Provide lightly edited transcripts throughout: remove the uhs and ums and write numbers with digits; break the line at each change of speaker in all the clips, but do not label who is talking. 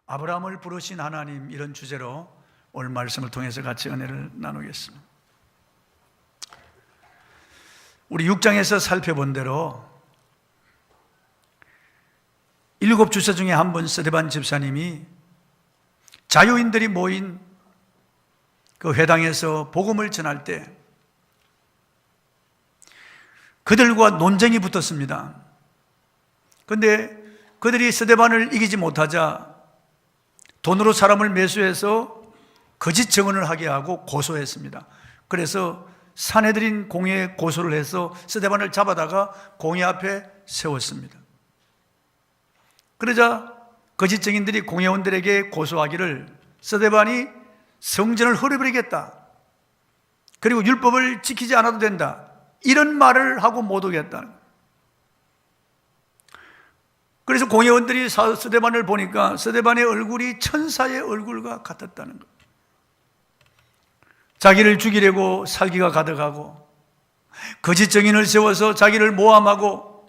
아브라함을 부르신 하나님, 이런 주제로 오늘 말씀을 통해서 같이 은혜를 나누겠습니다. 우리 6장에서 살펴본 대로 7 주자 중에 한 분 스데반 집사님이 자유인들이 모인 그 회당에서 복음을 전할 때 그들과 논쟁이 붙었습니다. 그런데 그들이 스데반을 이기지 못하자 돈으로 사람을 매수해서 거짓 증언을 하게 하고 고소했습니다. 그래서 산헤드린 공회에 고소를 해서 스데반을 잡아다가 공회 앞에 세웠습니다. 그러자 거짓 증인들이 공회원들에게 고소하기를 스데반이 성전을 헐어버리겠다, 그리고 율법을 지키지 않아도 된다, 이런 말을 하고 못 오겠다. 그래서 공회원들이 스데반을 보니까 스데반의 얼굴이 천사의 얼굴과 같았다는 것. 자기를 죽이려고 살기가 가득하고 거짓 증인을 세워서 자기를 모함하고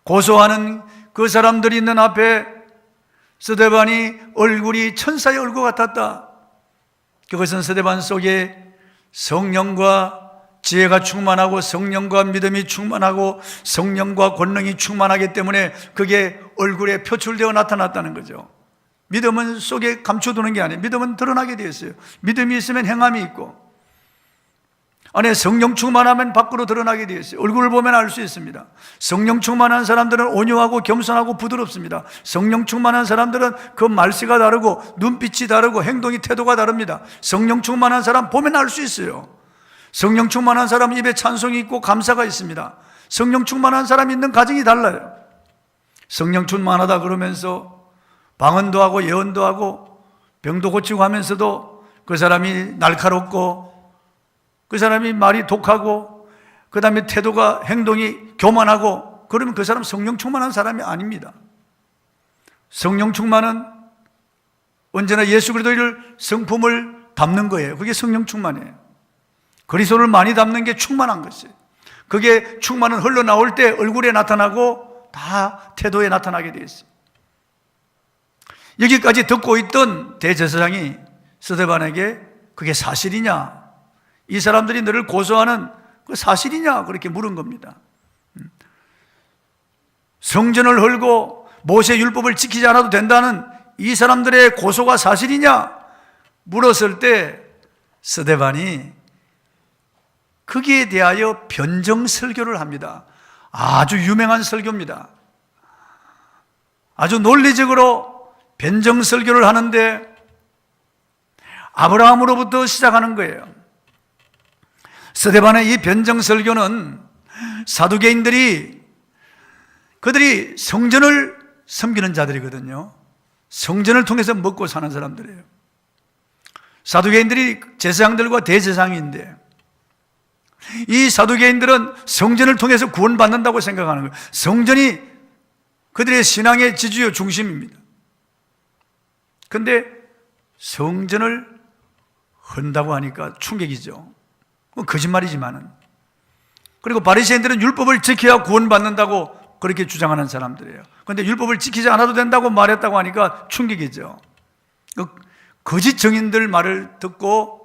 고소하는 그 사람들이 있는 앞에 스데반이 얼굴이 천사의 얼굴 같았다. 그것은 스데반 속에 성령과 지혜가 충만하고 성령과 믿음이 충만하고 성령과 권능이 충만하기 때문에 그게 얼굴에 표출되어 나타났다는 거죠. 믿음은 속에 감춰두는 게 아니에요. 믿음은 드러나게 되어 있어요. 믿음이 있으면 행함이 있고, 안에 성령 충만하면 밖으로 드러나게 되어 있어요. 얼굴을 보면 알 수 있습니다. 성령 충만한 사람들은 온유하고 겸손하고 부드럽습니다. 성령 충만한 사람들은 그 말씨가 다르고 눈빛이 다르고 행동이 태도가 다릅니다. 성령 충만한 사람 보면 알 수 있어요. 성령 충만한 사람 입에 찬송이 있고 감사가 있습니다. 성령 충만한 사람이 있는 가정이 달라요. 성령 충만하다 그러면서 방언도 하고 예언도 하고 병도 고치고 하면서도 그 사람이 날카롭고 그 사람이 말이 독하고 그 다음에 태도가 행동이 교만하고 그러면 그 사람 성령 충만한 사람이 아닙니다. 성령 충만은 언제나 예수 그리스도의 성품을 담는 거예요. 그게 성령 충만이에요. 그리스도를 많이 담는 게 충만한 것이에요. 그게 충만은 흘러나올 때 얼굴에 나타나고 다 태도에 나타나게 되어 있어요. 여기까지 듣고 있던 대제사장이 스데반에게 그게 사실이냐, 이 사람들이 너를 고소하는 그 사실이냐, 그렇게 물은 겁니다. 성전을 헐고 모세 율법을 지키지 않아도 된다는 이 사람들의 고소가 사실이냐 물었을 때 스데반이 거기에 대하여 변정 설교를 합니다. 아주 유명한 설교입니다. 아주 논리적으로 변정 설교를 하는데 아브라함으로부터 시작하는 거예요. 스데반의 이 변정 설교는 사두개인들이 그들이 성전을 섬기는 자들이거든요. 성전을 통해서 먹고 사는 사람들이에요. 사두개인들이 제사장들과 대제사장인데 이 사두개인들은 성전을 통해서 구원받는다고 생각하는 거예요. 성전이 그들의 신앙의 지주요 중심입니다. 그런데 성전을 헌다고 하니까 충격이죠. 거짓말이지만은. 그리고 바리새인들은 율법을 지켜야 구원받는다고 그렇게 주장하는 사람들이에요. 그런데 율법을 지키지 않아도 된다고 말했다고 하니까 충격이죠. 거짓 증인들 말을 듣고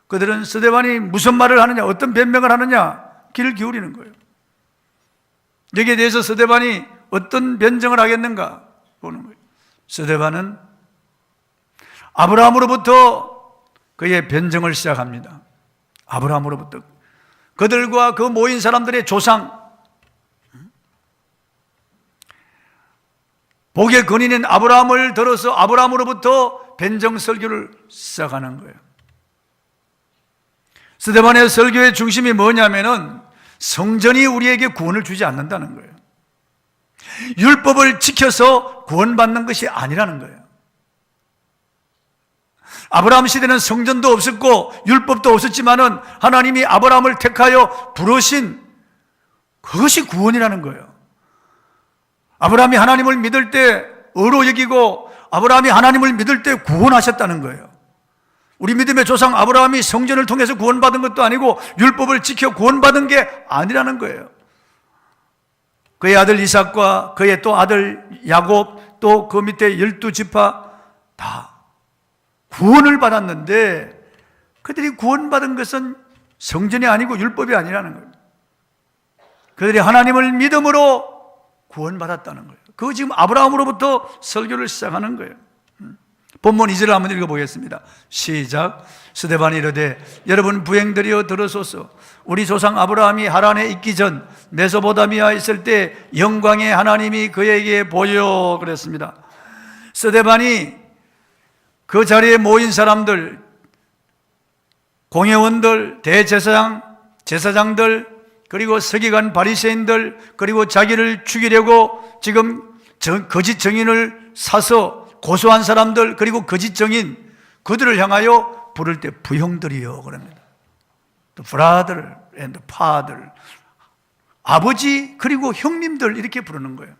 그들은 스데반이 무슨 말을 하느냐, 어떤 변명을 하느냐 귀를 기울이는 거예요. 여기에 대해서 스데반이 어떤 변정을 하겠는가 보는 거예요. 스데반은 아브라함으로부터 그의 변정을 시작합니다. 아브라함으로부터 그들과 그 모인 사람들의 조상, 복의 근인인 아브라함을 들어서 아브라함으로부터 변정 설교를 시작하는 거예요. 스데반의 설교의 중심이 뭐냐면은 성전이 우리에게 구원을 주지 않는다는 거예요. 율법을 지켜서 구원받는 것이 아니라는 거예요. 아브라함 시대는 성전도 없었고 율법도 없었지만은 하나님이 아브라함을 택하여 부르신 그것이 구원이라는 거예요. 아브라함이 하나님을 믿을 때 의로 여기고 아브라함이 하나님을 믿을 때 구원하셨다는 거예요. 우리 믿음의 조상 아브라함이 성전을 통해서 구원받은 것도 아니고 율법을 지켜 구원받은 게 아니라는 거예요. 그의 아들 이삭과 그의 또 아들 야곱, 또 그 밑에 12지파, 다 구원을 받았는데 그들이 구원받은 것은 성전이 아니고 율법이 아니라는 거예요. 그들이 하나님을 믿음으로 구원받았다는 거예요. 그거 지금 아브라함으로부터 설교를 시작하는 거예요. 본문 2절을 한번 읽어보겠습니다. 시작. 스데반이 이르되 여러분 부행들이여 들으소서. 우리 조상 아브라함이 하란에 있기 전 메소포타미아에 있을 때 영광의 하나님이 그에게 보여 그랬습니다. 스데반이 그 자리에 모인 사람들, 공회원들, 대제사장, 제사장들, 그리고 서기관 바리새인들, 그리고 자기를 죽이려고 지금 거짓 증인을 사서 고소한 사람들, 그리고 거짓 증인, 그들을 향하여 부를 때 부형들이요 그럽니다. The brother and father, 아버지 그리고 형님들 이렇게 부르는 거예요.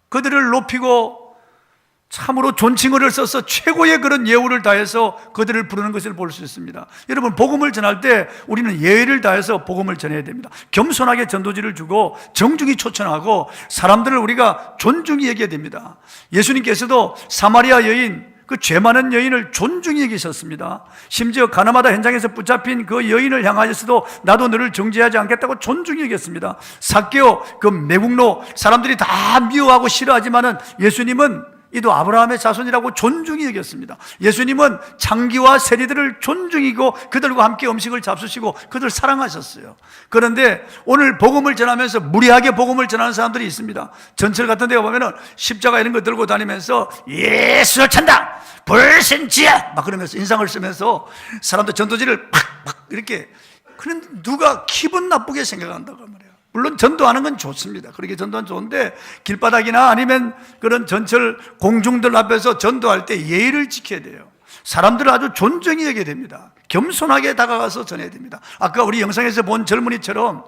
그들을 높이고 참으로 존칭어를 써서 최고의 그런 예우를 다해서 그들을 부르는 것을 볼 수 있습니다. 여러분, 복음을 전할 때 우리는 예의를 다해서 복음을 전해야 됩니다. 겸손하게 전도지를 주고 정중히 초청하고 사람들을 우리가 존중히 여겨야 됩니다. 예수님께서도 사마리아 여인, 그 죄 많은 여인을 존중히 여기셨습니다. 심지어 가나마다 현장에서 붙잡힌 그 여인을 향하여서도 나도 너를 정죄하지 않겠다고 존중히 여겼습니다. 삭개오, 그 매국노, 사람들이 다 미워하고 싫어하지만은 예수님은 이도 아브라함의 자손이라고 존중히 여겼습니다. 예수님은 창기와 세리들을 존중이고 그들과 함께 음식을 잡수시고 그들 사랑하셨어요. 그런데 오늘 복음을 전하면서 무리하게 복음을 전하는 사람들이 있습니다. 전철 같은 데 가보면은 십자가 이런 거 들고 다니면서 예수 찬다! 불신지야! 막 그러면서 인상을 쓰면서 사람들 전도지를 팍팍 이렇게, 그런 누가 기분 나쁘게 생각한다고 말이에요. 물론 전도하는 건 좋습니다. 그렇게 전도는 좋은데 길바닥이나 아니면 그런 전철 공중들 앞에서 전도할 때 예의를 지켜야 돼요. 사람들을 아주 존중히 여겨야 됩니다. 겸손하게 다가가서 전해야 됩니다. 아까 우리 영상에서 본 젊은이처럼,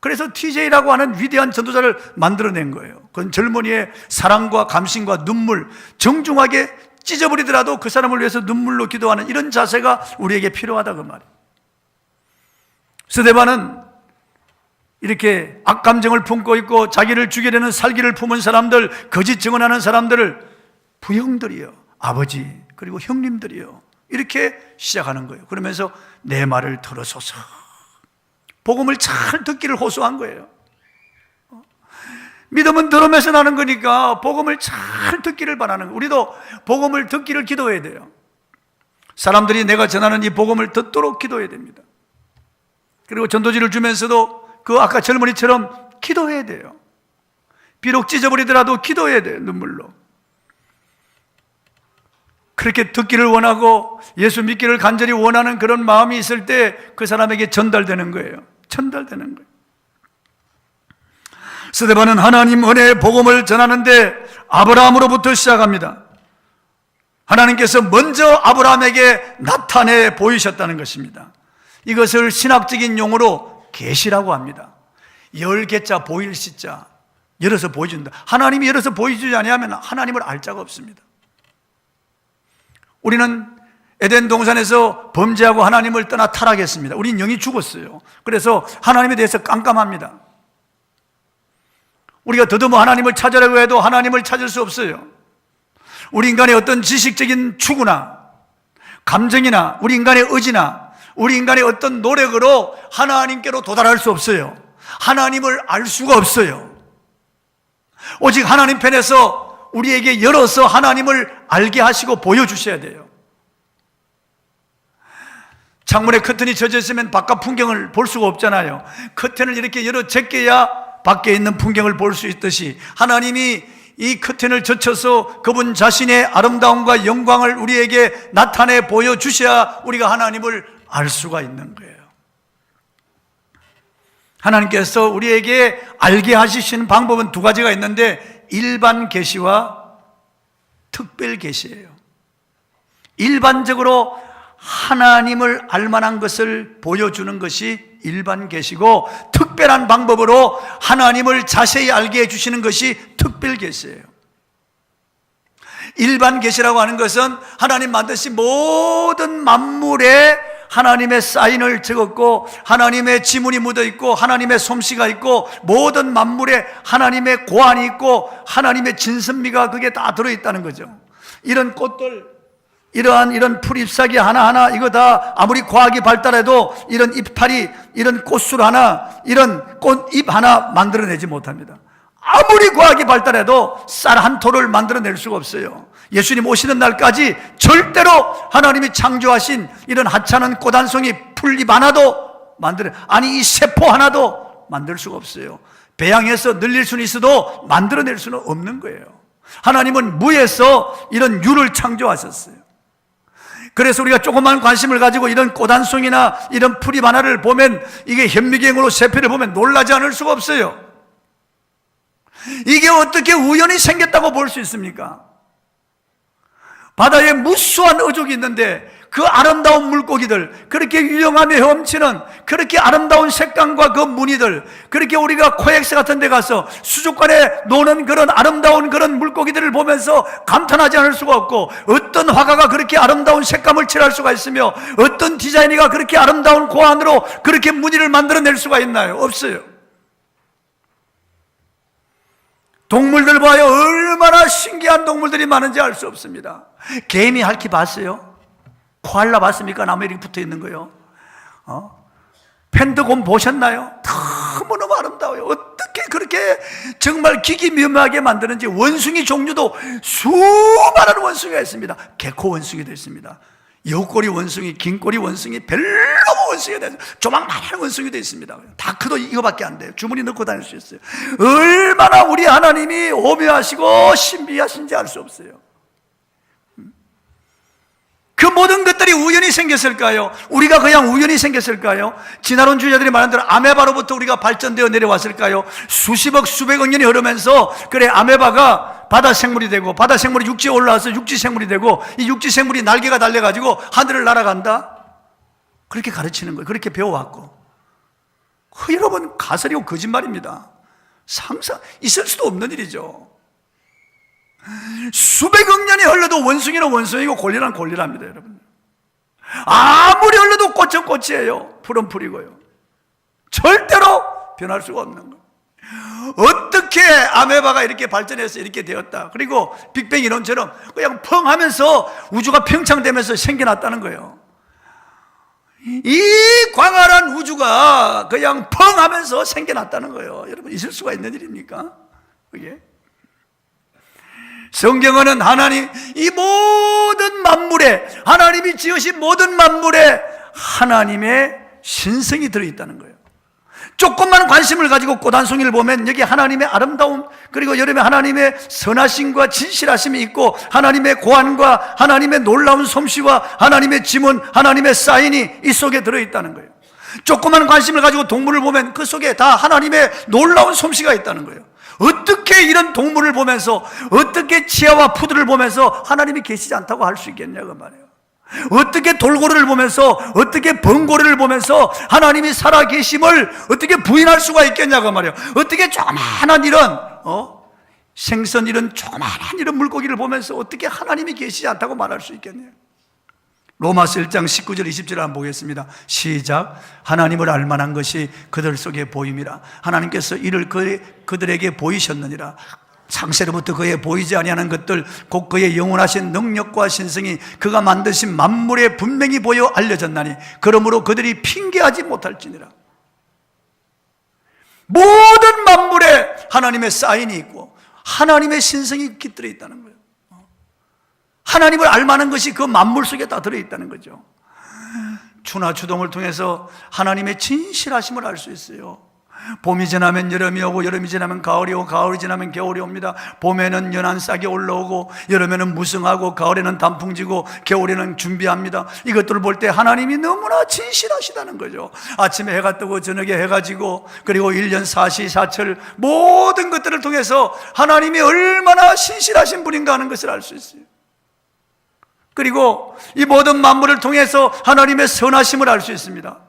그래서 TJ라고 하는 위대한 전도자를 만들어낸 거예요. 그건 젊은이의 사랑과 감심과 눈물, 정중하게 찢어버리더라도 그 사람을 위해서 눈물로 기도하는 이런 자세가 우리에게 필요하다 그 말이에요. 스데반은 이렇게 악감정을 품고 있고 자기를 죽이려는 살기를 품은 사람들, 거짓 증언하는 사람들을 부형들이요, 아버지 그리고 형님들이요, 이렇게 시작하는 거예요. 그러면서 내 말을 들으소서. 복음을 잘 듣기를 호소한 거예요. 믿음은 들으면서 나는 거니까 복음을 잘 듣기를 바라는 거예요. 우리도 복음을 듣기를 기도해야 돼요. 사람들이 내가 전하는 이 복음을 듣도록 기도해야 됩니다. 그리고 전도지를 주면서도 그 아까 젊은이처럼 기도해야 돼요. 비록 찢어버리더라도 기도해야 돼요. 눈물로. 그렇게 듣기를 원하고 예수 믿기를 간절히 원하는 그런 마음이 있을 때 그 사람에게 전달되는 거예요. 전달되는 거예요. 스데반은 하나님 은혜의 복음을 전하는데 아브라함으로부터 시작합니다. 하나님께서 먼저 아브라함에게 나타내 보이셨다는 것입니다. 이것을 신학적인 용어로 계시라고 합니다. 열 개자 보일 시자, 열어서 보여준다. 하나님이 열어서 보여주지 아니하면 하나님을 알 자가 없습니다. 우리는 에덴 동산에서 범죄하고 하나님을 떠나 타락했습니다. 우린 영이 죽었어요. 그래서 하나님에 대해서 깜깜합니다. 우리가 더듬어 하나님을 찾으려고 해도 하나님을 찾을 수 없어요. 우리 인간의 어떤 지식적인 추구나 감정이나 우리 인간의 의지나 우리 인간의 어떤 노력으로 하나님께로 도달할 수 없어요. 하나님을 알 수가 없어요. 오직 하나님 편에서 우리에게 열어서 하나님을 알게 하시고 보여주셔야 돼요. 창문에 커튼이 젖어 있으면 바깥 풍경을 볼 수가 없잖아요. 커튼을 이렇게 열어 제껴야 밖에 있는 풍경을 볼 수 있듯이 하나님이 이 커튼을 젖혀서 그분 자신의 아름다움과 영광을 우리에게 나타내 보여주셔야 우리가 하나님을 알 수가 있는 거예요. 하나님께서 우리에게 알게 하시는 방법은 두 가지가 있는데 일반 계시와 특별 계시예요. 일반적으로 하나님을 알만한 것을 보여주는 것이 일반 계시고 특별한 방법으로 하나님을 자세히 알게 해주시는 것이 특별 계시예요. 일반 계시라고 하는 것은 하나님 만드신 모든 만물에 하나님의 사인을 적었고 하나님의 지문이 묻어있고 하나님의 솜씨가 있고 모든 만물에 하나님의 고안이 있고 하나님의 진선미가 그게 다 들어있다는 거죠. 이런 꽃들, 이런 풀잎사귀 하나하나 이거 다 아무리 과학이 발달해도 이런 이파리, 이런 꽃술 하나, 이런 꽃잎 하나 만들어내지 못합니다. 아무리 과학이 발달해도 쌀 한 톨을 만들어낼 수가 없어요. 예수님 오시는 날까지 절대로 하나님이 창조하신 이런 하찮은 꽃 한 송이, 풀잎 하나도 이 세포 하나도 만들 수가 없어요. 배양해서 늘릴 수는 있어도 만들어낼 수는 없는 거예요. 하나님은 무에서 이런 유를 창조하셨어요. 그래서 우리가 조그만 관심을 가지고 이런 꽃 한 송이나 이런 풀잎 하나를 보면, 이게 현미경으로 세피를 보면 놀라지 않을 수가 없어요. 이게 어떻게 우연히 생겼다고 볼 수 있습니까? 바다에 무수한 어족이 있는데 그 아름다운 물고기들, 그렇게 유용하며 헤엄치는 그렇게 아름다운 색감과 그 무늬들, 그렇게 우리가 코엑스 같은 데 가서 수족관에 노는 그런 아름다운 그런 물고기들을 보면서 감탄하지 않을 수가 없고, 어떤 화가가 그렇게 아름다운 색감을 칠할 수가 있으며 어떤 디자이너가 그렇게 아름다운 고안으로 그렇게 무늬를 만들어낼 수가 있나요? 없어요. 동물들 봐요. 얼마나 신기한 동물들이 많은지 알 수 없습니다. 개미 핥기 봤어요? 코알라 봤습니까? 나무에 이렇게 붙어 있는 거요. 펜드곰 보셨나요? 너무너무 아름다워요. 어떻게 그렇게 정말 기기묘묘하게 만드는지. 원숭이 종류도 수많은 원숭이가 있습니다. 개코 원숭이도 있습니다. 여우꼬리 원숭이, 긴꼬리 원숭이, 별로 원숭이가 있어요. 조망만한 원숭이도 있습니다. 다크도 이거밖에 안 돼요. 주머니 넣고 다닐 수 있어요. 얼마나 우리 하나님이 오묘하시고 신비하신지 알 수 없어요. 그 모든 것들이 우연히 생겼을까요? 우리가 그냥 우연히 생겼을까요? 지나온 주자들이 말한 대로 아메바로부터 우리가 발전되어 내려왔을까요? 수십억 수백억 년이 흐르면서 그래 아메바가 바다 생물이 되고, 바다 생물이 육지에 올라와서 육지 생물이 되고, 이 육지 생물이 날개가 달려가지고 하늘을 날아간다? 그렇게 가르치는 거예요. 그렇게 배워왔고. 여러분, 가설이고 거짓말입니다. 상상 있을 수도 없는 일이죠. 수백억 년이 흘러도 원숭이는 원숭이고 골리는 골리랍니다, 여러분. 아무리 흘러도 꽃은 꽃이에요. 풀은 풀이고요. 절대로 변할 수가 없는 거예요. 어떻게 아메바가 이렇게 발전해서 이렇게 되었다. 그리고 빅뱅 이론처럼 그냥 펑 하면서 우주가 팽창되면서 생겨났다는 거예요. 이 광활한 우주가 그냥 펑 하면서 생겨났다는 거예요. 여러분, 있을 수가 있는 일입니까? 그게? 성경은 하나님, 이 모든 만물에, 하나님이 지으신 모든 만물에 하나님의 신성이 들어있다는 거예요. 조금만 관심을 가지고 꽃 한 송이를 보면 여기 하나님의 아름다움, 그리고 여름에 하나님의 선하심과 진실하심이 있고, 하나님의 고안과 하나님의 놀라운 솜씨와 하나님의 지문, 하나님의 사인이 이 속에 들어있다는 거예요. 조금만 관심을 가지고 동물을 보면 그 속에 다 하나님의 놀라운 솜씨가 있다는 거예요. 어떻게 이런 동물을 보면서, 어떻게 치아와 푸드를 보면서 하나님이 계시지 않다고 할 수 있겠냐고 말이에요. 어떻게 돌고래를 보면서, 어떻게 번고래를 보면서 하나님이 살아계심을 어떻게 부인할 수가 있겠냐고 말이에요. 어떻게 조그마한 이런 생선, 이런 조그마한 이런 물고기를 보면서 어떻게 하나님이 계시지 않다고 말할 수 있겠냐고. 로마서 1장 19절 20절을 한번 보겠습니다. 시작. 하나님을 알만한 것이 그들 속에 보임이라. 하나님께서 이를 그들에게 보이셨느니라. 창세로부터 그의 보이지 아니하는 것들 곧 그의 영원하신 능력과 신성이 그가 만드신 만물에 분명히 보여 알려졌나니 그러므로 그들이 핑계하지 못할지니라. 모든 만물에 하나님의 사인이 있고 하나님의 신성이 깃들어 있다는 거예요. 하나님을 알만한 것이 그 만물 속에 다 들어있다는 거죠. 추나 추동을 통해서 하나님의 진실하심을 알 수 있어요. 봄이 지나면 여름이 오고, 여름이 지나면 가을이 오고, 가을이 지나면 겨울이 옵니다. 봄에는 연한 싹이 올라오고, 여름에는 무성하고, 가을에는 단풍지고, 겨울에는 준비합니다. 이것들을 볼 때 하나님이 너무나 진실하시다는 거죠. 아침에 해가 뜨고 저녁에 해가 지고, 그리고 1년 사시사철 모든 것들을 통해서 하나님이 얼마나 신실하신 분인가 하는 것을 알 수 있어요. 그리고 이 모든 만물을 통해서 하나님의 선하심을 알 수 있습니다.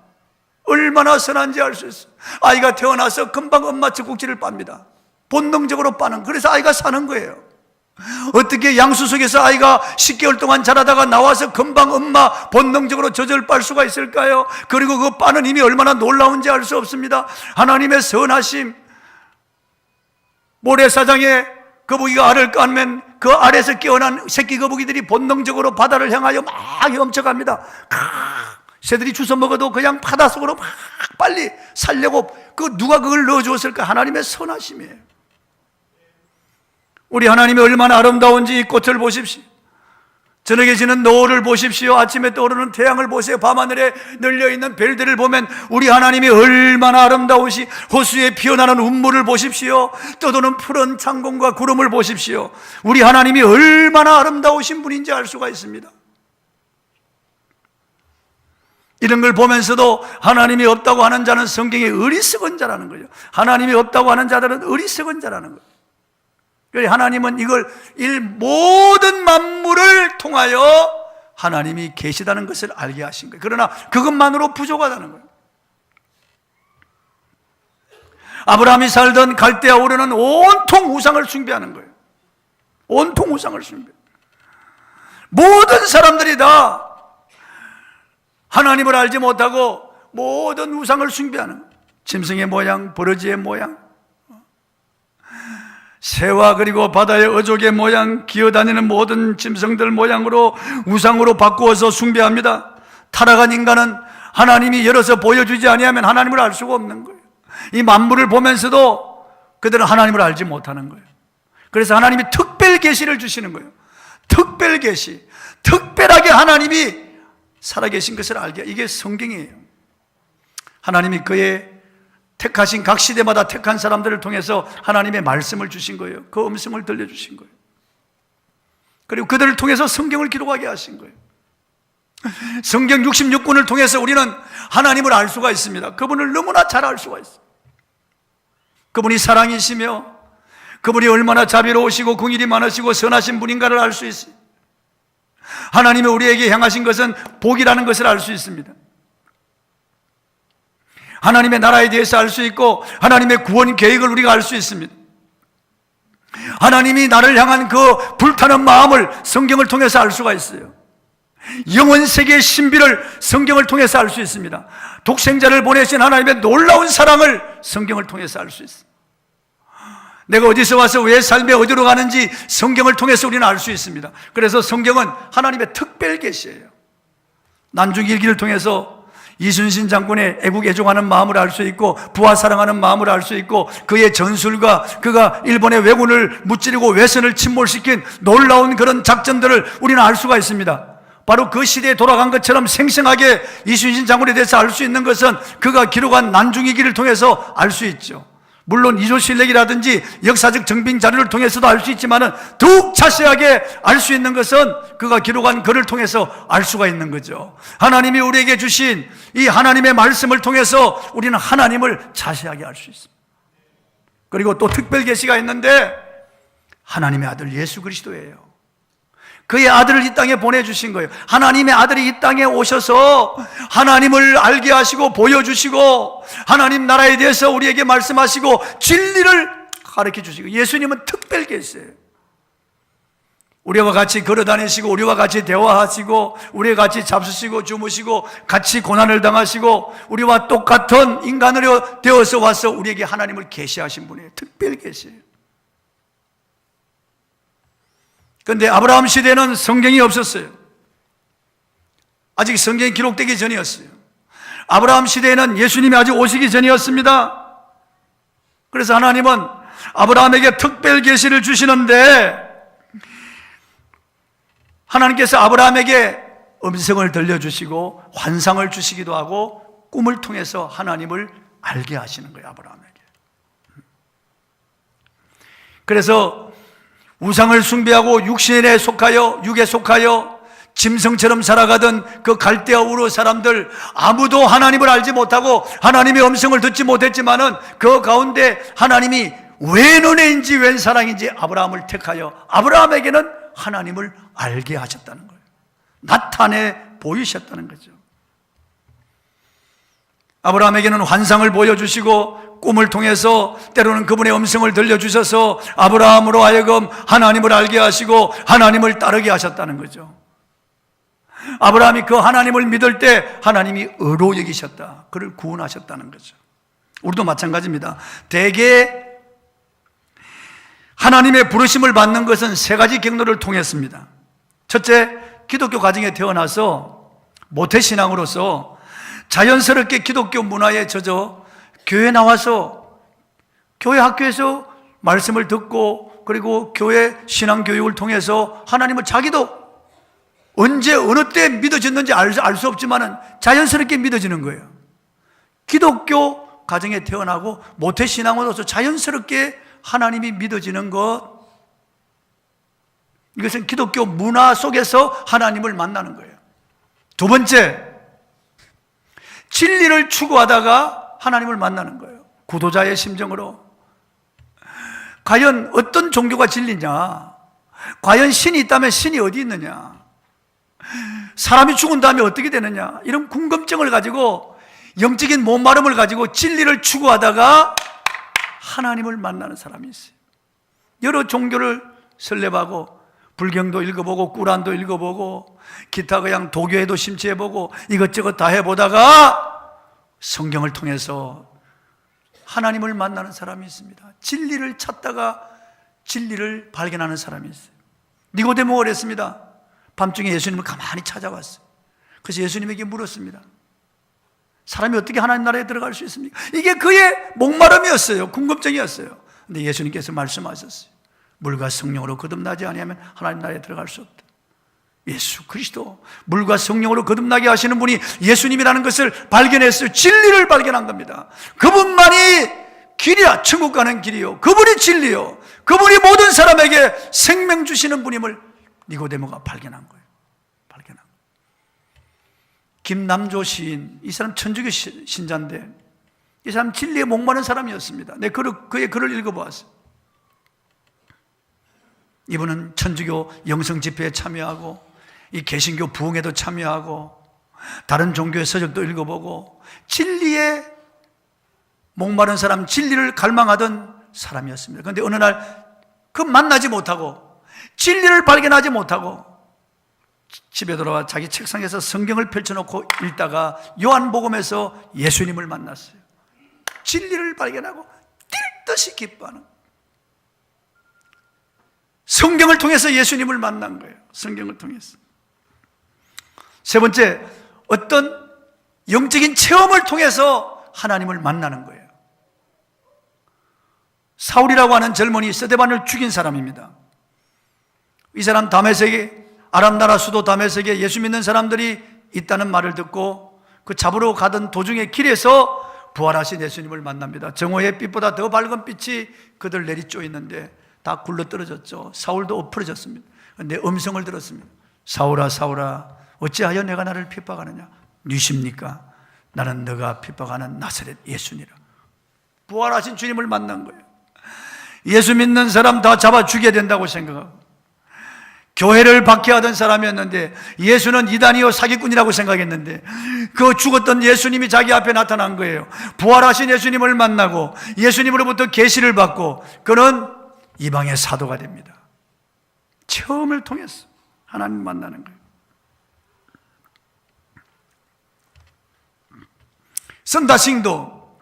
얼마나 선한지 알 수 있어요. 아이가 태어나서 금방 엄마 젖꼭지를 빱니다. 본능적으로 빠는. 그래서 아이가 사는 거예요. 어떻게 양수 속에서 아이가 10개월 동안 자라다가 나와서 금방 엄마 본능적으로 젖을 빨 수가 있을까요? 그리고 그 빠는 힘이 얼마나 놀라운지 알 수 없습니다. 하나님의 선하심, 모래사장에 거북이가 알을 까면 그 알에서 깨어난 새끼 거북이들이 본능적으로 바다를 향하여 막 헤엄쳐갑니다. 새들이 주워 먹어도 그냥 바다 속으로 막 빨리 살려고 누가 그걸 넣어주었을까? 하나님의 선하심이에요. 우리 하나님이 얼마나 아름다운지 이 꽃을 보십시오. 저녁에 지는 노을을 보십시오. 아침에 떠오르는 태양을 보세요. 밤하늘에 널려있는 별들을 보면 우리 하나님이 얼마나 아름다우시. 호수에 피어나는 운물을 보십시오. 떠도는 푸른 창공과 구름을 보십시오. 우리 하나님이 얼마나 아름다우신 분인지 알 수가 있습니다. 이런 걸 보면서도 하나님이 없다고 하는 자는 성경에 어리석은 자라는 거예요. 하나님이 없다고 하는 자들은 어리석은 자라는 거예요. 하나님은 이걸 모든 만물을 통하여 하나님이 계시다는 것을 알게 하신 거예요. 그러나 그것만으로 부족하다는 거예요. 아브라함이 살던 갈대아 우르는 온통 우상을 숭배하는 거예요. 온통 우상을 숭배. 모든 사람들이 다 하나님을 알지 못하고 모든 우상을 숭배하는 거예요. 짐승의 모양, 버러지의 모양, 새와 그리고 바다의 어족의 모양, 기어다니는 모든 짐승들 모양으로 우상으로 바꾸어서 숭배합니다. 타락한 인간은 하나님이 열어서 보여주지 아니하면 하나님을 알 수가 없는 거예요. 이 만물을 보면서도 그들은 하나님을 알지 못하는 거예요. 그래서 하나님이 특별 계시를 주시는 거예요. 특별 계시, 특별하게 하나님이 살아계신 것을 알게, 이게 성경이에요. 하나님이 그의 택하신 각 시대마다 택한 사람들을 통해서 하나님의 말씀을 주신 거예요. 그 음성을 들려주신 거예요. 그리고 그들을 통해서 성경을 기록하게 하신 거예요. 성경 66권을 통해서 우리는 하나님을 알 수가 있습니다. 그분을 너무나 잘 알 수가 있어요. 그분이 사랑이시며 그분이 얼마나 자비로우시고 긍휼이 많으시고 선하신 분인가를 알 수 있어요. 하나님이 우리에게 향하신 것은 복이라는 것을 알 수 있습니다. 하나님의 나라에 대해서 알 수 있고 하나님의 구원 계획을 우리가 알 수 있습니다. 하나님이 나를 향한 그 불타는 마음을 성경을 통해서 알 수가 있어요. 영원 세계의 신비를 성경을 통해서 알 수 있습니다. 독생자를 보내신 하나님의 놀라운 사랑을 성경을 통해서 알 수 있어요. 내가 어디서 와서 왜 삶에 어디로 가는지 성경을 통해서 우리는 알 수 있습니다. 그래서 성경은 하나님의 특별 계시예요. 난중일기를 통해서 이순신 장군의 애국 애종하는 마음을 알 수 있고 부하 사랑하는 마음을 알 수 있고 그의 전술과 그가 일본의 왜군을 무찌르고 외선을 침몰시킨 놀라운 그런 작전들을 우리는 알 수가 있습니다. 바로 그 시대에 돌아간 것처럼 생생하게 이순신 장군에 대해서 알 수 있는 것은 그가 기록한 난중일기를 통해서 알 수 있죠. 물론 이조실록이라든지 역사적 정빙 자료를 통해서도 알 수 있지만 더욱 자세하게 알 수 있는 것은 그가 기록한 글을 통해서 알 수가 있는 거죠. 하나님이 우리에게 주신 이 하나님의 말씀을 통해서 우리는 하나님을 자세하게 알 수 있습니다. 그리고 또 특별 계시가 있는데 하나님의 아들 예수 그리스도예요. 그의 아들을 이 땅에 보내주신 거예요. 하나님의 아들이 이 땅에 오셔서 하나님을 알게 하시고 보여주시고 하나님 나라에 대해서 우리에게 말씀하시고 진리를 가르쳐 주시고, 예수님은 특별 계시예요. 우리와 같이 걸어 다니시고 우리와 같이 대화하시고 우리와 같이 잡수시고 주무시고 같이 고난을 당하시고 우리와 똑같은 인간으로 되어서 와서 우리에게 하나님을 계시하신 분이에요. 특별 계시예요. 그런데 아브라함 시대는 성경이 없었어요. 아직 성경이 기록되기 전이었어요. 아브라함 시대에는 예수님이 아직 오시기 전이었습니다. 그래서 하나님은 아브라함에게 특별 계시를 주시는데 하나님께서 아브라함에게 음성을 들려주시고 환상을 주시기도 하고 꿈을 통해서 하나님을 알게 하시는 거예요. 아브라함에게. 그래서 우상을 숭배하고 육신에 속하여 육에 속하여 짐승처럼 살아가던 그 갈대아 우르 사람들, 아무도 하나님을 알지 못하고 하나님의 음성을 듣지 못했지만은 그 가운데 하나님이 웬 은혜인지 웬 사랑인지 아브라함을 택하여 아브라함에게는 하나님을 알게 하셨다는 거예요. 나타내 보이셨다는 거죠. 아브라함에게는 환상을 보여주시고 꿈을 통해서 때로는 그분의 음성을 들려주셔서 아브라함으로 하여금 하나님을 알게 하시고 하나님을 따르게 하셨다는 거죠. 아브라함이 그 하나님을 믿을 때 하나님이 의로 여기셨다. 그를 구원하셨다는 거죠. 우리도 마찬가지입니다. 대개 하나님의 부르심을 받는 것은 세 가지 경로를 통했습니다. 첫째, 기독교 가정에 태어나서 모태신앙으로서 자연스럽게 기독교 문화에 젖어 교회 나와서 교회 학교에서 말씀을 듣고 그리고 교회 신앙교육을 통해서 하나님을 자기도 언제 어느 때 믿어졌는지 알 수 없지만 자연스럽게 믿어지는 거예요. 기독교 가정에 태어나고 모태신앙으로서 자연스럽게 하나님이 믿어지는 것, 이것은 기독교 문화 속에서 하나님을 만나는 거예요. 두 번째, 진리를 추구하다가 하나님을 만나는 거예요. 구도자의 심정으로 과연 어떤 종교가 진리냐, 과연 신이 있다면 신이 어디 있느냐, 사람이 죽은 다음에 어떻게 되느냐, 이런 궁금증을 가지고 영적인 목마름을 가지고 진리를 추구하다가 하나님을 만나는 사람이 있어요. 여러 종교를 설렙하고 불경도 읽어보고 꾸란도 읽어보고 기타 그냥 도교에도 심취해보고 이것저것 다 해보다가 성경을 통해서 하나님을 만나는 사람이 있습니다. 진리를 찾다가 진리를 발견하는 사람이 있어요. 니고데모가 그랬습니다. 밤중에 예수님을 가만히 찾아왔어요. 그래서 예수님에게 물었습니다. 사람이 어떻게 하나님 나라에 들어갈 수 있습니까? 이게 그의 목마름이었어요. 궁금증이었어요. 근데 예수님께서 말씀하셨어요. 물과 성령으로 거듭나지 아니하면 하나님 나라에 들어갈 수 없다. 예수 그리스도, 물과 성령으로 거듭나게 하시는 분이 예수님이라는 것을 발견했어요. 진리를 발견한 겁니다. 그분만이 길이야. 천국 가는 길이요, 그분이 진리요, 그분이 모든 사람에게 생명 주시는 분임을 니고데모가 발견한 거예요. 발견한 거예요. 김남조 시인, 이 사람 천주교 신자인데 이 사람 진리에 목마른 사람이었습니다. 내 그의 글을 읽어보았어요. 이분은 천주교 영성 집회에 참여하고 이 개신교 부흥에도 참여하고 다른 종교의 서적도 읽어보고 진리에 목마른 사람, 진리를 갈망하던 사람이었습니다. 그런데 어느 날 그 만나지 못하고 진리를 발견하지 못하고 집에 돌아와 자기 책상에서 성경을 펼쳐놓고 읽다가 요한복음에서 예수님을 만났어요. 진리를 발견하고 뛸 듯이 기뻐하는, 성경을 통해서 예수님을 만난 거예요. 성경을 통해서. 세 번째, 어떤 영적인 체험을 통해서 하나님을 만나는 거예요. 사울이라고 하는 젊은이 스데반을 죽인 사람입니다. 이 사람 다메섹에, 아람 나라 수도 다메섹에 예수 믿는 사람들이 있다는 말을 듣고 그 잡으러 가던 도중에 길에서 부활하신 예수님을 만납니다. 정오의 빛보다 더 밝은 빛이 그들 내리쬐 있는데 다 굴러 떨어졌죠. 사울도 엎어졌습니다. 그런데 음성을 들었습니다. 사울아 사울아 어찌하여 내가 나를 핍박하느냐? 누십니까? 나는 너가 핍박하는 나사렛 예수니라. 부활하신 주님을 만난 거예요. 예수 믿는 사람 다 잡아 죽여야 된다고 생각하고 교회를 박해하던 사람이었는데 예수는 이단이요 사기꾼이라고 생각했는데 그 죽었던 예수님이 자기 앞에 나타난 거예요. 부활하신 예수님을 만나고 예수님으로부터 계시를 받고 그는 이방의 사도가 됩니다. 체험을 통해서 하나님 만나는 거예요. 선다싱도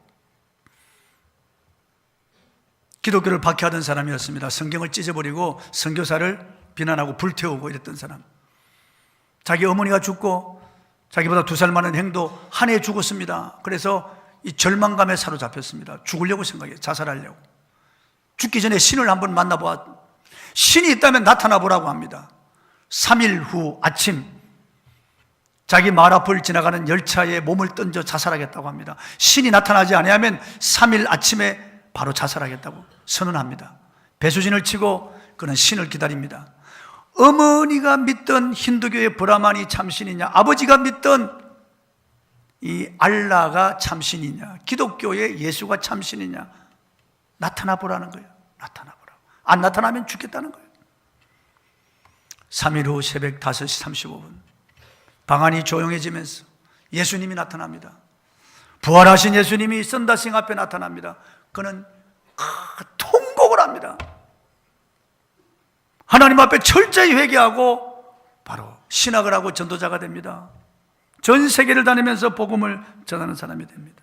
기독교를 박해하던 사람이었습니다. 성경을 찢어버리고 선교사를 비난하고 불태우고 이랬던 사람. 자기 어머니가 죽고 자기보다 2살 많은 행도 한 해 죽었습니다. 그래서 이 절망감에 사로잡혔습니다. 죽으려고 생각해요. 자살하려고. 죽기 전에 신을 한번 만나보아. 신이 있다면 나타나 보라고 합니다. 3일 후 아침 자기 말 앞을 지나가는 열차에 몸을 던져 자살하겠다고 합니다. 신이 나타나지 아니하면 3일 아침에 바로 자살하겠다고 선언합니다. 배수진을 치고 그는 신을 기다립니다. 어머니가 믿던 힌두교의 브라만이 참신이냐, 아버지가 믿던 이 알라가 참신이냐, 기독교의 예수가 참신이냐, 나타나 보라는 거예요. 나타나 보라고. 안 나타나면 죽겠다는 거예요. 3일 후 새벽 5시 35분 방안이 조용해지면서 예수님이 나타납니다. 부활하신 예수님이 선다싱 앞에 나타납니다. 그는 통곡을 합니다. 하나님 앞에 철저히 회개하고 바로 신학을 하고 전도자가 됩니다. 전 세계를 다니면서 복음을 전하는 사람이 됩니다.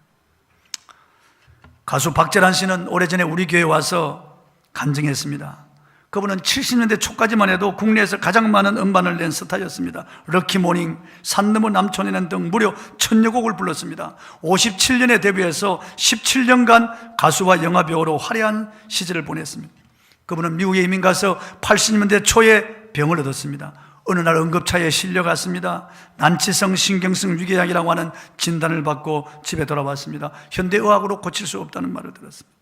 가수 박재란 씨는 오래전에 우리 교회에 와서 간증했습니다. 그분은 70년대 초까지만 해도 국내에서 가장 많은 음반을 낸 스타였습니다. 럭키모닝, 산너머 남촌에는 등 무려 1000여 곡을 불렀습니다. 57년에 데뷔해서 17년간 가수와 영화배우로 화려한 시절을 보냈습니다. 그분은 미국에 이민 가서 80년대 초에 병을 얻었습니다. 어느 날 응급차에 실려갔습니다. 난치성 신경성 위궤양이라고 하는 진단을 받고 집에 돌아왔습니다. 현대의학으로 고칠 수 없다는 말을 들었습니다.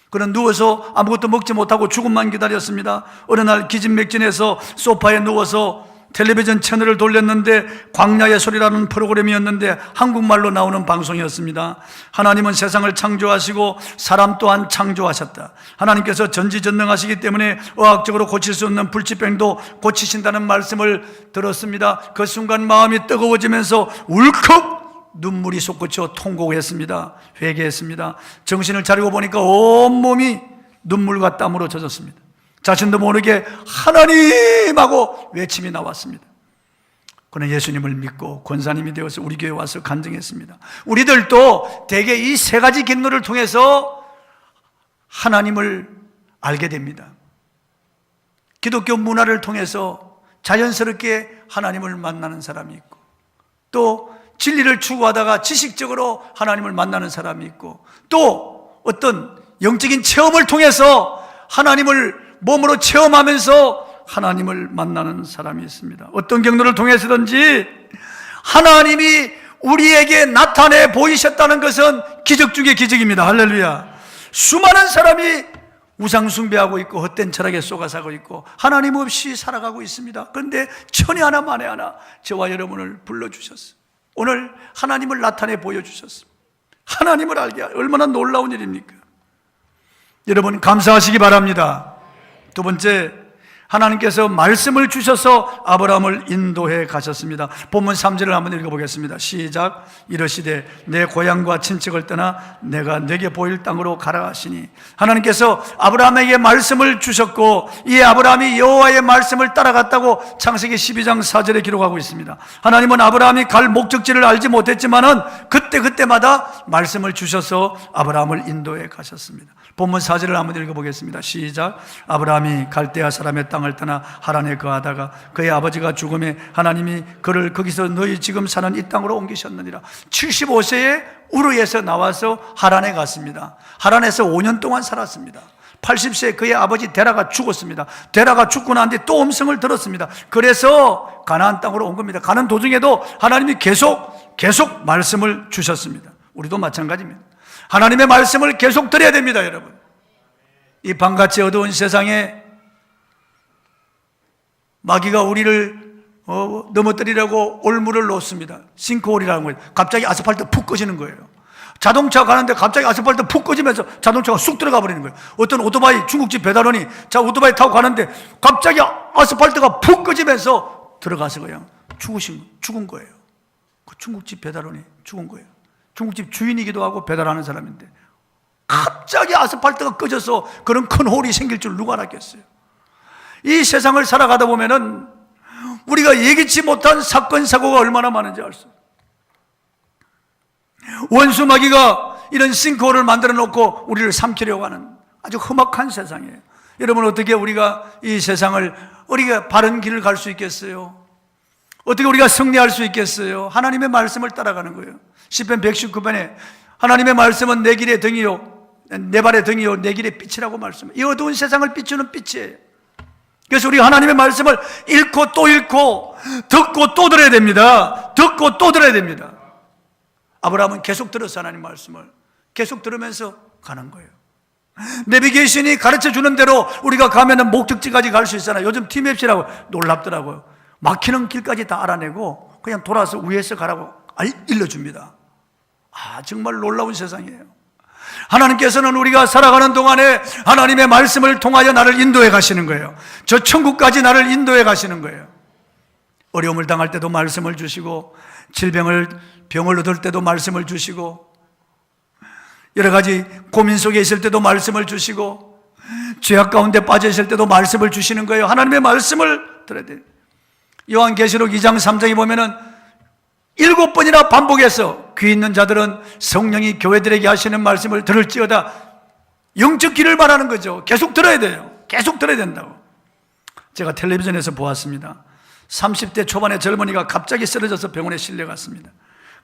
그는 누워서 아무것도 먹지 못하고 죽음만 기다렸습니다. 어느 날 기진맥진해서 소파에 누워서 텔레비전 채널을 돌렸는데 광야의 소리라는 프로그램이었는데 한국말로 나오는 방송이었습니다. 하나님은 세상을 창조하시고 사람 또한 창조하셨다. 하나님께서 전지전능하시기 때문에 의학적으로 고칠 수 없는 불치병도 고치신다는 말씀을 들었습니다. 그 순간 마음이 뜨거워지면서 울컥 눈물이 솟구쳐 통곡했습니다. 회개했습니다. 정신을 차리고 보니까 온몸이 눈물과 땀으로 젖었습니다. 자신도 모르게 하나님하고 외침이 나왔습니다. 그는 예수님을 믿고 권사님이 되어서 우리 교회에 와서 간증했습니다. 우리들도 대개 이 세 가지 경로를 통해서 하나님을 알게 됩니다. 기독교 문화를 통해서 자연스럽게 하나님을 만나는 사람이 있고, 또 진리를 추구하다가 지식적으로 하나님을 만나는 사람이 있고, 또 어떤 영적인 체험을 통해서 하나님을 몸으로 체험하면서 하나님을 만나는 사람이 있습니다. 어떤 경로를 통해서든지 하나님이 우리에게 나타내 보이셨다는 것은 기적 중의 기적입니다. 할렐루야. 수많은 사람이 우상 숭배하고 있고 헛된 철학에 속아서고 있고 하나님 없이 살아가고 있습니다. 그런데 천이 하나 만에 하나 저와 여러분을 불러주셨어요. 오늘 하나님을 나타내 보여주셨습니다. 하나님을 알게 얼마나 놀라운 일입니까? 여러분 감사하시기 바랍니다. 두 번째, 하나님께서 말씀을 주셔서 아브라함을 인도해 가셨습니다. 본문 3절을 한번 읽어보겠습니다. 시작. 이르시되 내 고향과 친척을 떠나 내가 내게 보일 땅으로 가라 하시니, 하나님께서 아브라함에게 말씀을 주셨고 이 아브라함이 여호와의 말씀을 따라갔다고 창세기 12장 4절에 기록하고 있습니다. 하나님은 아브라함이 갈 목적지를 알지 못했지만은 그때마다 말씀을 주셔서 아브라함을 인도해 가셨습니다. 본문 4절을 한번 읽어보겠습니다. 시작. 아브라함이 갈대아 사람의 땅을 떠나 하란에 거하다가 그의 아버지가 죽음에 하나님이 그를 거기서 너희 지금 사는 이 땅으로 옮기셨느니라. 75세에 우르에서 나와서 하란에 갔습니다. 하란에서 5년 동안 살았습니다. 80세에 그의 아버지 데라가 죽었습니다. 데라가 죽고 난 뒤 또 음성을 들었습니다. 그래서 가나안 땅으로 온 겁니다. 가는 도중에도 하나님이 계속 말씀을 주셨습니다. 우리도 마찬가지입니다. 하나님의 말씀을 계속 드려야 됩니다, 여러분. 이 밤같이 어두운 세상에 마귀가 우리를 넘어뜨리려고 올무를 놓습니다. 싱크홀이라는 거예요. 갑자기 아스팔트 푹 꺼지는 거예요. 자동차 가는데 갑자기 아스팔트 푹 꺼지면서 자동차가 쑥 들어가 버리는 거예요. 어떤 오토바이, 중국집 배달원이 자 오토바이 타고 가는데 갑자기 아스팔트가 푹 꺼지면서 들어가서 그냥 죽은 거예요. 그 중국집 배달원이 죽은 거예요. 중국집 주인이기도 하고 배달하는 사람인데 갑자기 아스팔트가 꺼져서 그런 큰 홀이 생길 줄 누가 알았겠어요. 이 세상을 살아가다 보면은 우리가 예기치 못한 사건 사고가 얼마나 많은지 알 수 없어요. 원수 마귀가 이런 싱크홀을 만들어 놓고 우리를 삼키려고 하는 아주 험악한 세상이에요. 여러분, 어떻게 우리가 이 세상을 우리가 바른 길을 갈 수 있겠어요? 어떻게 우리가 승리할 수 있겠어요? 하나님의 말씀을 따라가는 거예요. 시편 119편에 하나님의 말씀은 내 길의 등이요 내 발의 등이요 내 길의 빛이라고 말씀해요. 이 어두운 세상을 비추는 빛이에요. 그래서 우리가 하나님의 말씀을 읽고 또 읽고 듣고 또 들어야 됩니다. 듣고 또 들어야 됩니다. 아브라함은 계속 들었어. 하나님 말씀을 계속 들으면서 가는 거예요. 내비게이션이 가르쳐 주는 대로 우리가 가면은 목적지까지 갈 수 있잖아요. 요즘 티맵시라고 놀랍더라고요. 막히는 길까지 다 알아내고 그냥 돌아서 위에서 가라고 일러줍니다. 정말 놀라운 세상이에요. 하나님께서는 우리가 살아가는 동안에 하나님의 말씀을 통하여 나를 인도해 가시는 거예요. 저 천국까지 나를 인도해 가시는 거예요. 어려움을 당할 때도 말씀을 주시고 병을 얻을 때도 말씀을 주시고 여러 가지 고민 속에 있을 때도 말씀을 주시고 죄악 가운데 빠져 있을 때도 말씀을 주시는 거예요. 하나님의 말씀을 들어야 돼요. 요한계시록 2장 3장에 보면은 7번이나 반복해서 귀 있는 자들은 성령이 교회들에게 하시는 말씀을 들을지어다. 영적 귀를 말하는 거죠. 계속 들어야 돼요. 계속 들어야 된다고. 제가 텔레비전에서 보았습니다. 30대 초반의 젊은이가 갑자기 쓰러져서 병원에 실려갔습니다.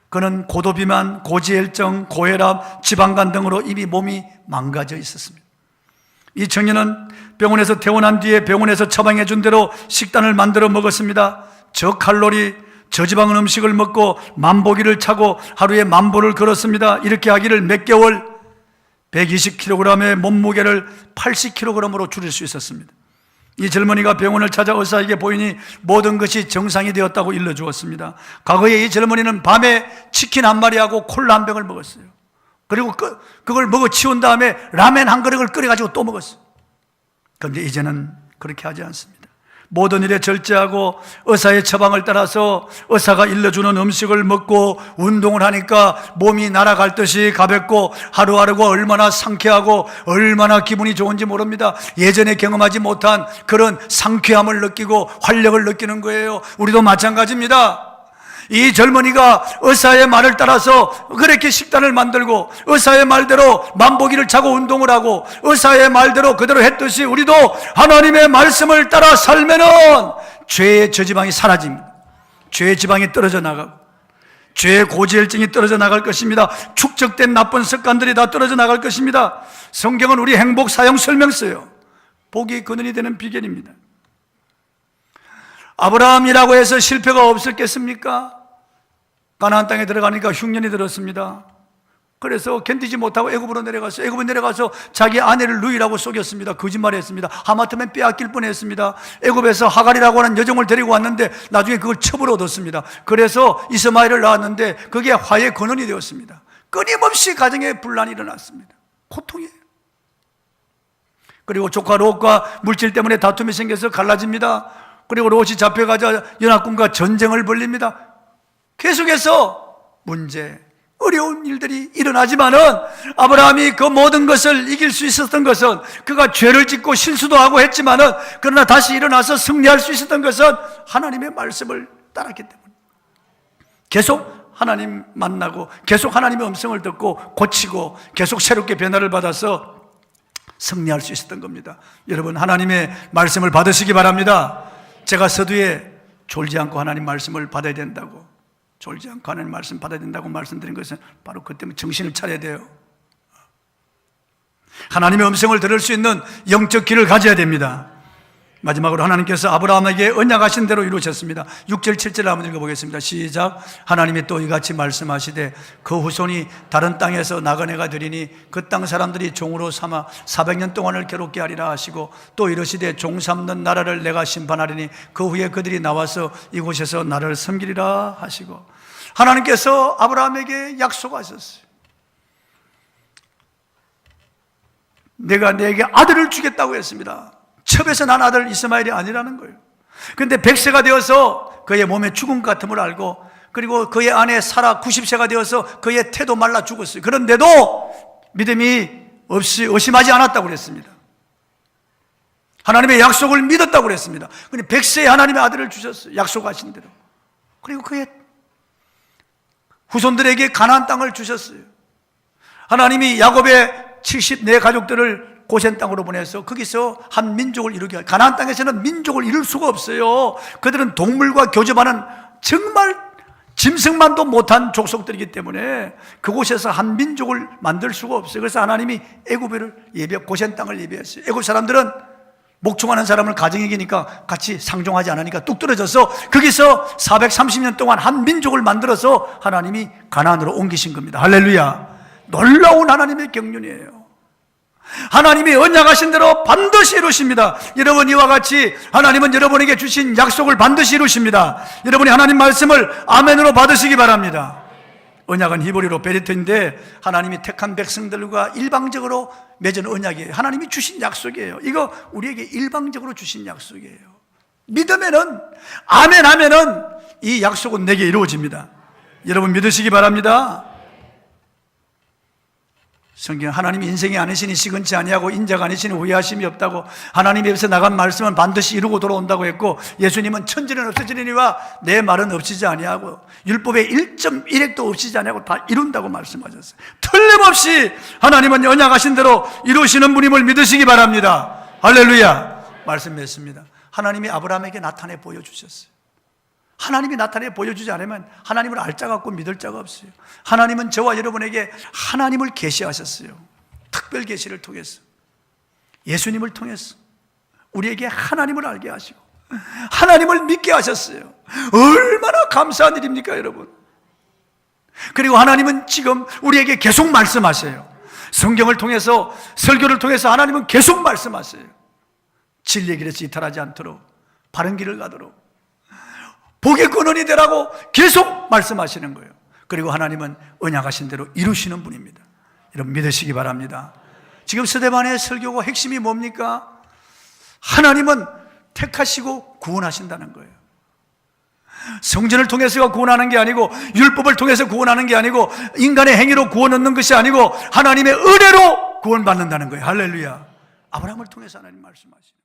그는 고도비만, 고지혈증, 고혈압, 지방간 등으로 이미 몸이 망가져 있었습니다. 이 청년은 병원에서 퇴원한 뒤에 병원에서 처방해 준 대로 식단을 만들어 먹었습니다. 저칼로리, 저지방 음식을 먹고 만보기를 차고 하루에 만보를 걸었습니다. 이렇게 하기를 몇 개월 120kg의 몸무게를 80kg으로 줄일 수 있었습니다. 이 젊은이가 병원을 찾아 의사에게 보이니 모든 것이 정상이 되었다고 일러주었습니다. 과거에 이 젊은이는 밤에 치킨 한 마리하고 콜라 한 병을 먹었어요. 그리고 그걸 먹어 치운 다음에 라멘 한 그릇을 끓여가지고 또 먹었어요. 그런데 이제는 그렇게 하지 않습니다. 모든 일에 절제하고 의사의 처방을 따라서 의사가 일러주는 음식을 먹고 운동을 하니까 몸이 날아갈 듯이 가볍고 하루하루가 얼마나 상쾌하고 얼마나 기분이 좋은지 모릅니다. 예전에 경험하지 못한 그런 상쾌함을 느끼고 활력을 느끼는 거예요. 우리도 마찬가지입니다. 이 젊은이가 의사의 말을 따라서 그렇게 식단을 만들고 의사의 말대로 만보기를 차고 운동을 하고 의사의 말대로 그대로 했듯이 우리도 하나님의 말씀을 따라 살면은 죄의 저지방이 사라집니다. 죄의 지방이 떨어져 나가고 죄의 고지혈증이 떨어져 나갈 것입니다. 축적된 나쁜 습관들이 다 떨어져 나갈 것입니다. 성경은 우리 행복 사용 설명서예요. 복이 근원이 되는 비결입니다. 아브라함이라고 해서 실패가 없었겠습니까? 가나안 땅에 들어가니까 흉년이 들었습니다. 그래서 견디지 못하고 애굽으로 내려갔어요. 애굽에 내려가서 자기 아내를 루이라고 속였습니다. 거짓말했습니다. 하마터면 빼앗길 뻔했습니다. 애굽에서 하갈이라고 하는 여종을 데리고 왔는데 나중에 그걸 첩으로 얻었습니다. 그래서 이스마엘을 낳았는데 그게 화의 근원이 되었습니다. 끊임없이 가정에 분란이 일어났습니다. 고통이에요. 그리고 조카 롯과 물질 때문에 다툼이 생겨서 갈라집니다. 그리고 롯이 잡혀가자 연합군과 전쟁을 벌립니다. 계속해서 문제, 어려운 일들이 일어나지만은 아브라함이 그 모든 것을 이길 수 있었던 것은 그가 죄를 짓고 실수도 하고 했지만은 그러나 다시 일어나서 승리할 수 있었던 것은 하나님의 말씀을 따랐기 때문에 계속 하나님 만나고 계속 하나님의 음성을 듣고 고치고 계속 새롭게 변화를 받아서 승리할 수 있었던 겁니다. 여러분, 하나님의 말씀을 받으시기 바랍니다. 제가 서두에 졸지 않고 하나님 말씀을 받아야 된다고, 졸지 않고 하나님 말씀 받아야 된다고 말씀드린 것은 바로 그 때문에 정신을 차려야 돼요. 하나님의 음성을 들을 수 있는 영적 귀를 가져야 됩니다. 마지막으로 하나님께서 아브라함에게 언약하신 대로 이루셨습니다. 6절 7절 한번 읽어보겠습니다. 시작. 하나님이 또 이같이 말씀하시되 그 후손이 다른 땅에서 나그네가 되리니 그 땅 사람들이 종으로 삼아 400년 동안을 괴롭게 하리라 하시고 또 이르시되 종 삼는 나라를 내가 심판하리니 그 후에 그들이 나와서 이곳에서 나를 섬기리라 하시고, 하나님께서 아브라함에게 약속하셨어요. 내가 내게 아들을 주겠다고 했습니다. 첩에서 난 아들 이스마엘이 아니라는 거예요. 그런데 100세가 되어서 그의 몸에 죽은 것 같음을 알고, 그리고 그의 아내 사라 90세가 되어서 그의 태도 말라 죽었어요. 그런데도 믿음이 없이 의심하지 않았다고 그랬습니다. 하나님의 약속을 믿었다고 그랬습니다. 그런데 100세에 하나님의 아들을 주셨어요. 약속하신 대로. 그리고 그의 후손들에게 가나안 땅을 주셨어요. 하나님이 야곱의 70네 가족들을 고센 땅으로 보내서 거기서 한 민족을 이루게 할, 가나안 땅에서는 민족을 이룰 수가 없어요. 그들은 동물과 교접하는 정말 짐승만도 못한 족속들이기 때문에 그곳에서 한 민족을 만들 수가 없어요. 그래서 하나님이 애굽을 고센 땅을 예비했어요. 애굽 사람들은 목축하는 사람을 가정에 이기니까 같이 상종하지 않으니까 뚝 떨어져서 거기서 430년 동안 한 민족을 만들어서 하나님이 가나안으로 옮기신 겁니다. 할렐루야. 놀라운 하나님의 경륜이에요. 하나님이 언약하신 대로 반드시 이루십니다. 여러분, 이와 같이 하나님은 여러분에게 주신 약속을 반드시 이루십니다. 여러분이 하나님 말씀을 아멘으로 받으시기 바랍니다. 언약은 히브리로 베리트인데 하나님이 택한 백성들과 일방적으로 맺은 언약이에요. 하나님이 주신 약속이에요. 이거 우리에게 일방적으로 주신 약속이에요. 믿으면은, 아멘 하면은 이 약속은 내게 이루어집니다. 여러분 믿으시기 바랍니다. 성경 하나님이 인생이 아니시니 시근치 아니하고 인자가 아니시니 후회하심이 없다고, 하나님 입에서 나간 말씀은 반드시 이루고 돌아온다고 했고, 예수님은 천지는 없어지니와 내 말은 없이지 아니하고 율법의 1.1획도 없이지 아니하고 다 이룬다고 말씀하셨어요. 틀림없이 하나님은 언약하신 대로 이루시는 분임을 믿으시기 바랍니다. 할렐루야. 말씀했습니다. 하나님이 아브라함에게 나타내 보여주셨어요. 하나님이 나타내 보여주지 않으면 하나님을 알 자가 없고 믿을 자가 없어요. 하나님은 저와 여러분에게 하나님을 계시하셨어요. 특별 계시를 통해서, 예수님을 통해서 우리에게 하나님을 알게 하시고 하나님을 믿게 하셨어요. 얼마나 감사한 일입니까, 여러분? 그리고 하나님은 지금 우리에게 계속 말씀하세요. 성경을 통해서, 설교를 통해서 하나님은 계속 말씀하세요. 진리의 길에서 이탈하지 않도록, 바른 길을 가도록, 복의 근원이 되라고 계속 말씀하시는 거예요. 그리고 하나님은 언약하신 대로 이루시는 분입니다. 여러분 믿으시기 바랍니다. 지금 스데반의 설교가 핵심이 뭡니까? 하나님은 택하시고 구원하신다는 거예요. 성전을 통해서 구원하는 게 아니고, 율법을 통해서 구원하는 게 아니고, 인간의 행위로 구원 얻는 것이 아니고 하나님의 은혜로 구원받는다는 거예요. 할렐루야. 아브라함을 통해서 하나님 말씀하시는